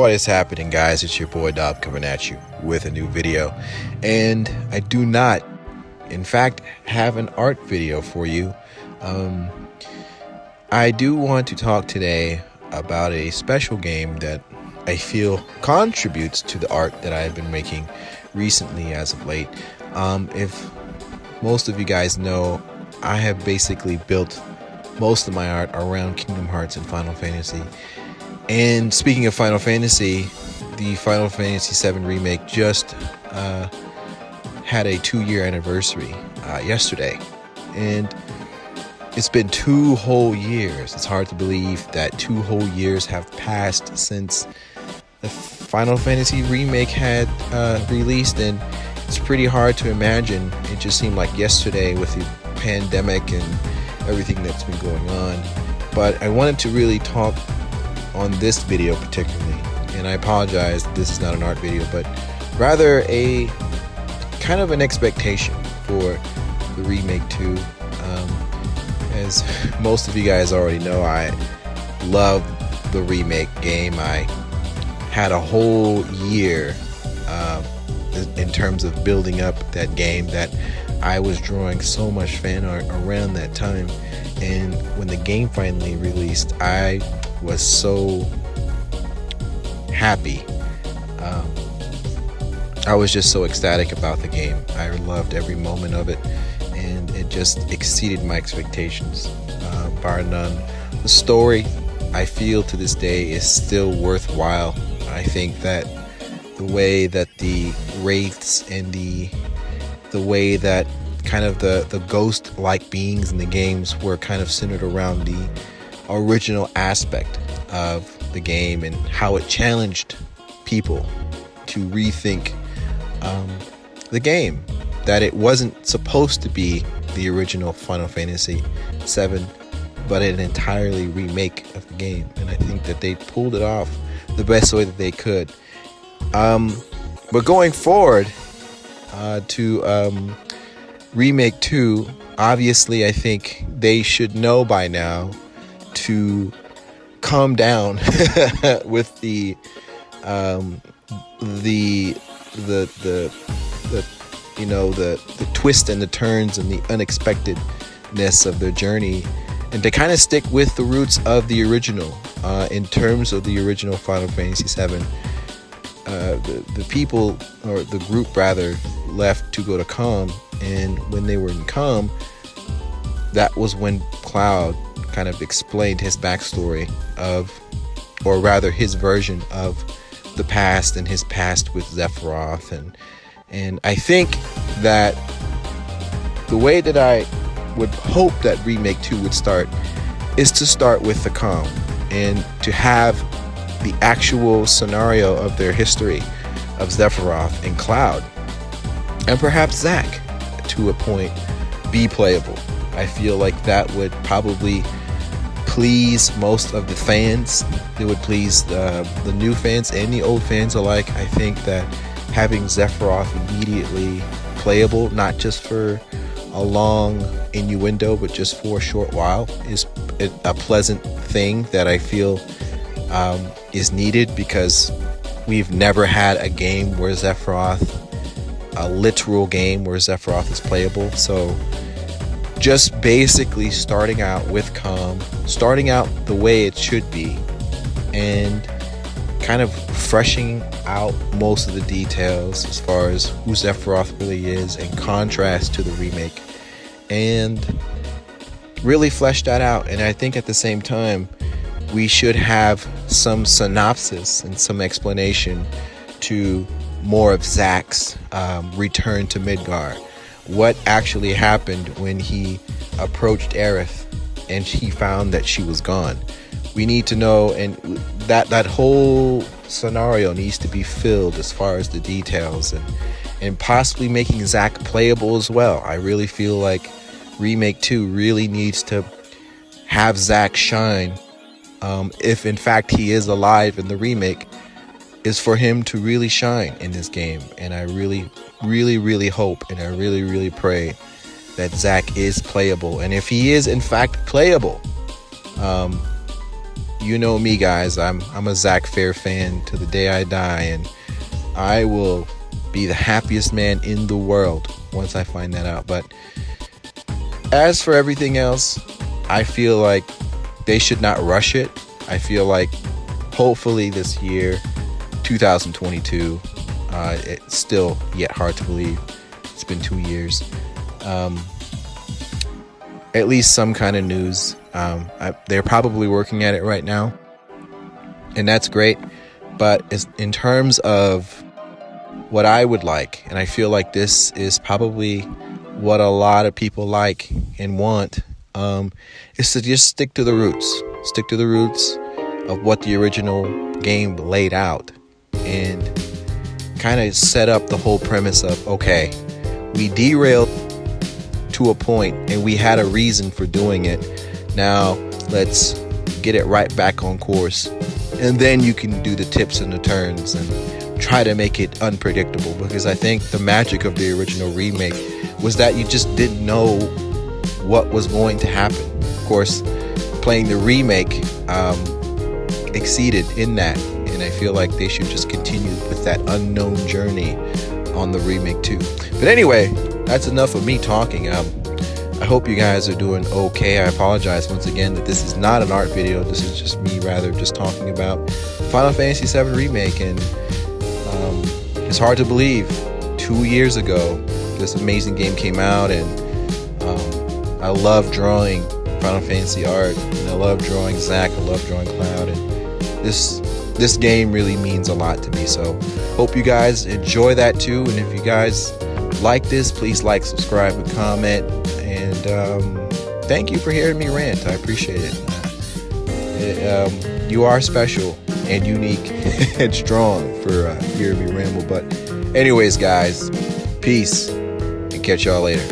What is happening, guys? It's your boy Ldawb coming at you with a new video. And I do not, in fact, have an art video for you. I do want to talk today about a special game that I feel contributes to the art that I've been making recently as of late. If most of you guys know, I have basically built most of my art around Kingdom Hearts and Final Fantasy. And speaking of Final Fantasy, the Final Fantasy VII Remake just had a 2-year anniversary yesterday. And it's been 2 whole years. It's hard to believe that 2 whole years have passed since the Final Fantasy Remake had released, and it's pretty hard to imagine. It just seemed like yesterday with the pandemic and everything that's been going on. But I wanted to really talk on this video particularly, and I apologize, this is not an art video, but rather a kind of an expectation for the Remake 2. As most of you guys already know, I love the Remake game. I had a whole year in terms of building up that game, that I was drawing so much fan art around that time, and when the game finally released, I was so happy. I was just so ecstatic about the game. I loved every moment of it, and it just exceeded my expectations, bar none. The story, I feel to this day, is still worthwhile. I think that the way that the wraiths and the way that kind of the ghost-like beings in the games were kind of centered around the original aspect of the game, and how it challenged people to rethink the game, that it wasn't supposed to be the original Final Fantasy VII, but an entirely remake of the game. And I think that they pulled it off the best way that they could. But going forward to Remake 2, obviously I think they should know by now to calm down with the twist and the turns and the unexpectedness of their journey, and to kind of stick with the roots of the original. In terms of the original Final Fantasy VII, the people, or the group rather, left to go to Calm, and when they were in Calm, that was when Cloud kind of explained his backstory of, or rather his version of the past, and his past with Sephiroth. And I think that the way that I would hope that Remake 2 would start is to start with the Calm, and to have the actual scenario of their history of Sephiroth and Cloud, and perhaps Zack to a point, be playable. I feel like that would probably please most of the fans. It would please the new fans and the old fans alike. I think that having Sephiroth immediately playable, not just for a long innuendo, but just for a short while, is a pleasant thing that I feel is needed, because we've never had a game where Sephiroth, a literal game where Sephiroth is playable. So just basically starting out with Calm, starting out the way it should be, and kind of freshing out most of the details as far as who Sephiroth really is, in contrast to the remake, and really flesh that out. And I think at the same time, we should have some synopsis and some explanation to more of Zack's return to Midgar. What actually happened when he approached Aerith and he found that she was gone. We need to know, and that whole scenario needs to be filled as far as the details, and possibly making Zack playable as well. I really feel like Remake 2 really needs to have Zack shine, if in fact he is alive in the remake, is for him to really shine in this game. And I really hope, and I really pray that Zack is playable. And if he is in fact playable, you know me, guys. I'm a Zack Fair fan to the day I die, and I will be the happiest man in the world once I find that out. But as for everything else, I feel like they should not rush it. I feel like hopefully this year, 2022, it's still yet hard to believe. It's been 2 years. At least some kind of news. They're probably working at it right now, and that's great. But in terms of what I would like, and I feel like this is probably what a lot of people like and want, is to just stick to the roots. Stick to the roots of what the original game laid out, and kind of set up the whole premise of, okay, we derailed to a point and we had a reason for doing it. Now let's get it right back on course, and then you can do the tips and the turns and try to make it unpredictable, because I think the magic of the original remake was that you just didn't know what was going to happen. Of course, playing the remake exceeded in that, and I feel like they should just continue with that unknown journey on the remake too. But anyway, that's enough of me talking. I hope you guys are doing okay. I apologize once again that this is not an art video. This is just me rather just talking about Final Fantasy VII Remake. And it's hard to believe 2 years ago this amazing game came out, and I love drawing Final Fantasy art, and I love drawing Zack, I love drawing Cloud, and this game really means a lot to me. So hope you guys enjoy that too, and if you guys like this, please like, subscribe, and comment. And thank you for hearing me rant. I appreciate it. You are special and unique and strong for hearing me ramble. But anyways, guys, peace, and catch y'all later.